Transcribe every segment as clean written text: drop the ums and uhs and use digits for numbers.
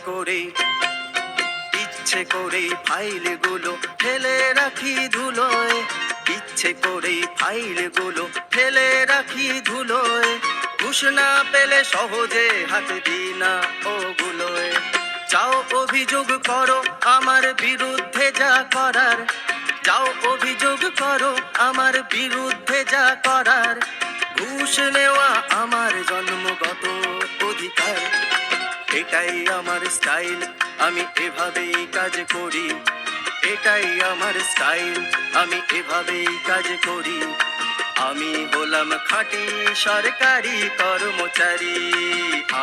করে ফাইলগুলো ফেলে রাখি ধুলোয়, ইচ্ছে করে ফাইলগুলো ফেলে রাখি ধুলোয়। ঘুষ না পেলে সহজে হাত দিই না ওগুলোয়। যাও অভিযোগ করো আমার বিরুদ্ধে যা করার, যাও অভিযোগ করো আমার বিরুদ্ধে যা করার। ঘুষ নেওয়া আমার জন্মগত অধিকার, এটাই আমার স্টাইল, আমি এভাবেই কাজ করি। এটাই আমার স্টাইল, আমি এভাবেই কাজ করি। আমি হলাম খাঁটি সরকারি কর্মচারী,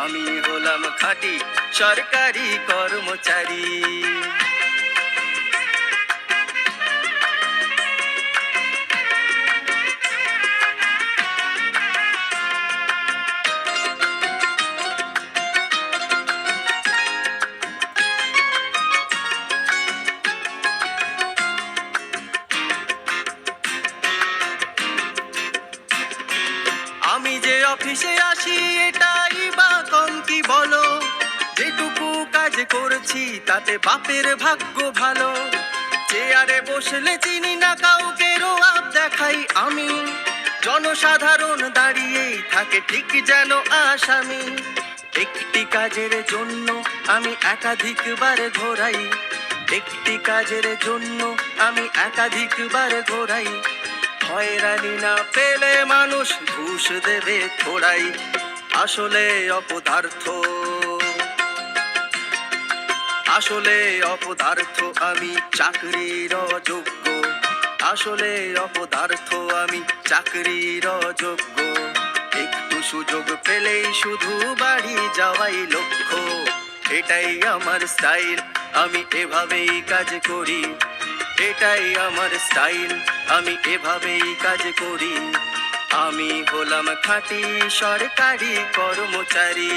আমি হলাম খাঁটি সরকারি কর্মচারী। আমি যে অফিসে আসি এটাই বা কম কি বলো, যেটুকু কাজ করেছি তাতে বাপের ভাগ্য ভালো। চেয়ারে বসলে চিনি না কাউকে রোয়াব দেখাই আমি, জনসাধারণ দাঁড়িয়েই থাকে ঠিক যেন আসামি। একটি কাজের জন্য আমি একাধিকবার ঘোরাই, একটি কাজের জন্য আমি একাধিকবার ঘোরাই। হয়রানি না পেলে মানুষ ঘুষ দেবে থোড়াই। আসলে অপদার্থ, আসলে অপদার্থ আমি চাকরির অযোগ্য, আসলে অপদার্থ আমি চাকরির অযোগ্য। একটু সুযোগ পেলেই শুধু বাড়ি যাওয়াই লক্ষ্য, এটাই আমার স্টাইল, আমি এভাবেই কাজ করি। এটাই আমার স্টাইল, আমি এভাবেই কাজ করি। আমি হলাম খাঁটি সরকারি কর্মচারী,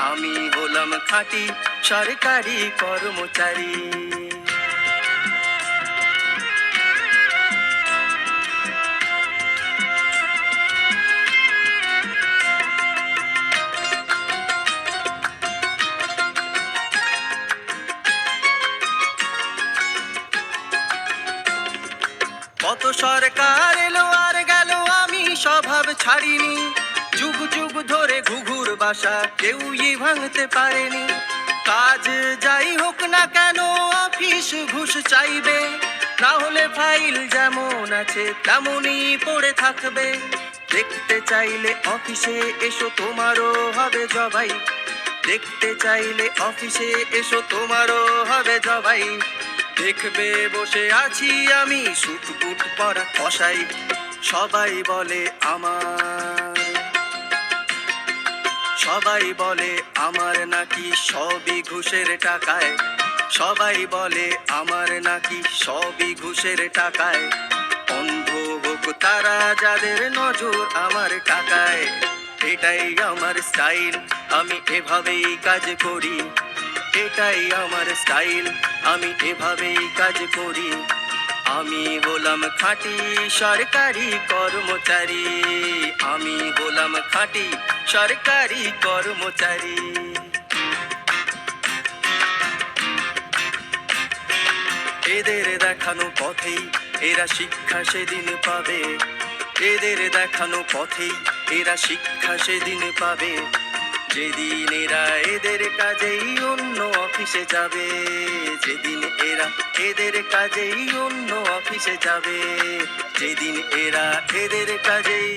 আমি হলাম খাঁটি সরকারি কর্মচারী। কত সরকার এলো আর গেল, আমি স্বভাব ছাড়িনি। যুগ যুগ ধরে ঘুঘুর বাসা কেউই ভাঙতে পারেনি। কাজ যাই হোক না কেন অফিস ঘুষ চাইবে, না হলে ফাইল যেমন আছে তেমনই পড়ে থাকবে। দেখতে চাইলে অফিসে এসো তোমারও হবে জবাই, দেখতে চাইলে অফিসে এসো তোমারও হবে জবাই। দেখবে বসে আছি আমি সুট বুট পরা কসাই, সবাই বলে আমার, সবাই বলে আমার নাকি সবই ঘুষের টাকায়, সবাই বলে আমার নাকি সবই ঘুষের টাকায়। অন্ধ হোক তারা যাদের নজর আমার টাকায়, এটাই আমার স্টাইল, আমি এভাবেই কাজ করি। এটাই আমার স্টাইল, আমি এভাবেই কাজ করি। আমি হলাম খাঁটি সরকারি কর্মচারী, আমি হলাম খাঁটি সরকারি কর্মচারী। এদের দেখানো পথেই এরা শিক্ষা সেদিন পাবে, এদের দেখানো পথেই এরা শিক্ষা সেদিন পাবে। যেদিন এরা এদের কাজেই অন্য অফিসে যাবে, যেদিন এরা এদের কাজেই অন্য অফিসে যাবে, যেদিন এরা এদের কাজেই